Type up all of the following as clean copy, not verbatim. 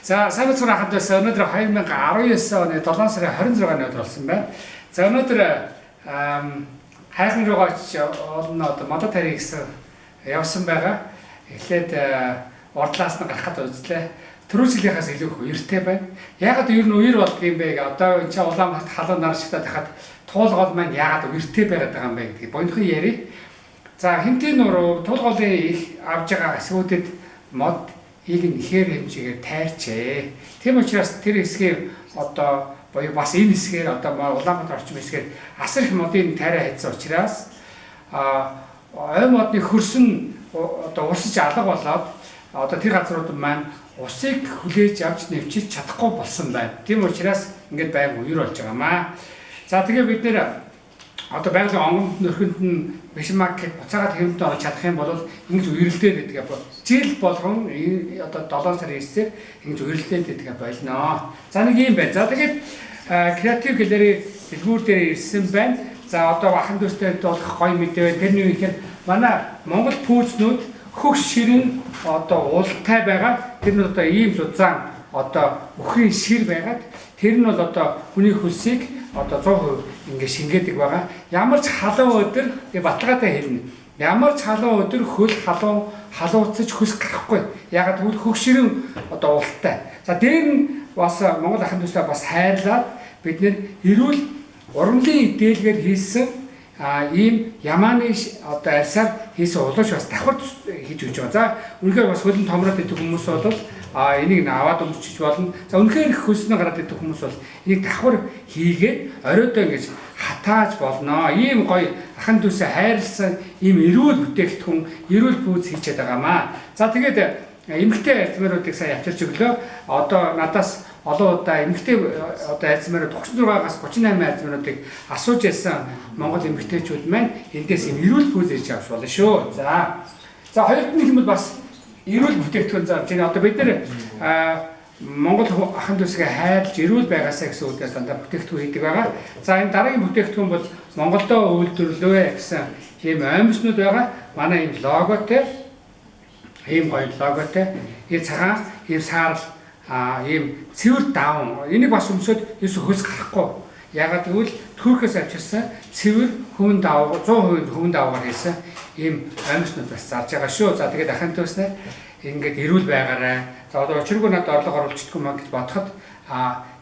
За сайн мэцгэн хамтаас өнөөдөр 2019 оны 7 сарын 26-ны өдөр болсон байна. За өнөөдөр хайхан руугаа олон модод тарих гэсэн явсан байгаа. Эхлээд урдлаас нь гарахад үзлээ. Төрөөсөлийнхээс илүү үертэй байна. Яагаад ер нь үер болдго юм бэ? Одоо энэ чинь Улаанбаатар халуун нар шигтэй тахад туулгол маань яагаад үертэй байгаад байгаа юм бэ гэдгийг богинохон ярив. За хэмтийн нуруу туулголын их авж байгаа эсгүүдэд мод ийг нь ихээр хэмжээгээр тайрчээ. Тийм учраас тэр хэсгийг одоо боёо бас энэ хэсгээр одоо Улаанбаатар орчим хэсгээр асар их модын тайраа хийсэн учраас ой модны хөрсөн одоо урсаж алга болоод одоо тэр газрууд маань усыг хүлээж авч нэвчиж чадахгүй болсон байна. Тийм учраас ингээд байнга үер болж байгаамаа. За тэгээ бид нэр одоо байгалийн онгонд нөхөнд нь биш маркет буцаагаад хэмнэлтэд орж чадах юм бол ингэж үерлдээд гэдгээ жил болгон одоо 7 сарын 9-ээр ингэж үерлдээд гэдгээ болно. За нэг юм байна. За тэгээд креатив галерей дэлгүүр дээр ирсэн байна. За одоо ахын дүүстэй болох гоё мэдээ байна. Тэрний үехээр манай Монгол пүүцнүүд хөгш ширэн одоо ултай байгаа. Тэр нь одоо ийм зузаан одоо өхрийн шир байгаад тэр нь бол одоо хүний хөлсийг одоо 100% ингэ шингээдэг байгаа. Ямар ч халуун өдөр баталгаатай хэлнэ. Ямар ч халуун өдөр хөл халууцаж хөлс гарахгүй. Ягаад гэвэл хөгшрэн одоо ултай. За дээр нь бас Монгол ахын дүүсээ бас хайрлаад бид нэр эрүүл ургамлын дээлгээр хийсэн ийм ямааны одоо арьсаар хийсэн улууч бас давхар хийж өгч байгаа. За үнэхээр бас хөлн томроод идэх хүмүүс бол энийг аваад өмсчих болно. За үнэхээр их хөлснө гараад идэх хүмүүс бол энийг давхар хийгээд оройдоо ингэж хатааж болно. Ийм гоё ахын дүүсээ хайрлсан ийм эрүүл бүтээгдэхүүн, эрүүл пүүз хийчихэд байгаамаа. За тэгээд эмэгтэй арьсмаруудыг сайн авчирч өглөө. Одоо надаас олон удаа эмэгтэй одоо арьсмарууд 36-аас 38 арьсмаруудыг асууж байсан Монгол эмэгтэйчүүд маань эндээс ийм эрүүл пүүз хийж авч болно шүү. За хоёрт нь юм бол бас эрүүл бүтээгдэхүүн зарж байна. Одоо бид нэр Монгол ахын дүүсгээ хайрлж эрүүл байгаасаа гэсэн үгээс дандаа бүтээгдэхүүн хийдэг байгаа. За энэ дараагийн бүтээгдэхүүн бол Монголдоо үйлдвэрлэвэ гэсэн ийм амьснууд байгаа. Манай энэ логотой ийм гоё логотой, ийм цагаан, ийм саарл, ийм цэвэр даун. Энийг бас өмсөд ерөөсө хөлс гарахгүй. Ягаад гэвэл Туркээс авчирсан цэвэр хүн даав 100% хүн даавгаар хийсэн ийм амьснууд бас зарж байгаа шүү. За тэгээд ахын дүүснээ ингээд эрүүл байгаарай. За одоо очиргүй надад орлого оруулчихдгүй маа гэж бодоход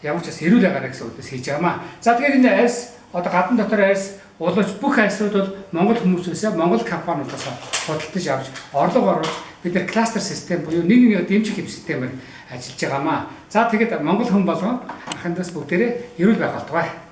ямар ч бас эрүүл байгаарай гэсэн үгээс хийж байгаамаа. За тэгээд энэ арьс одоо гадна дотор арьс улууч бүх арьсууд бол Монгол хүмүүсээс Монгол компаниудаас худалдаж авч орлого оруулж бид нар кластер систем буюу нэг дэмжих хэв системээр ажиллаж байгаамаа. За тэгээд Монгол хүн болгон ахын дүүс бүгдээрээ эрүүл байх болтугай.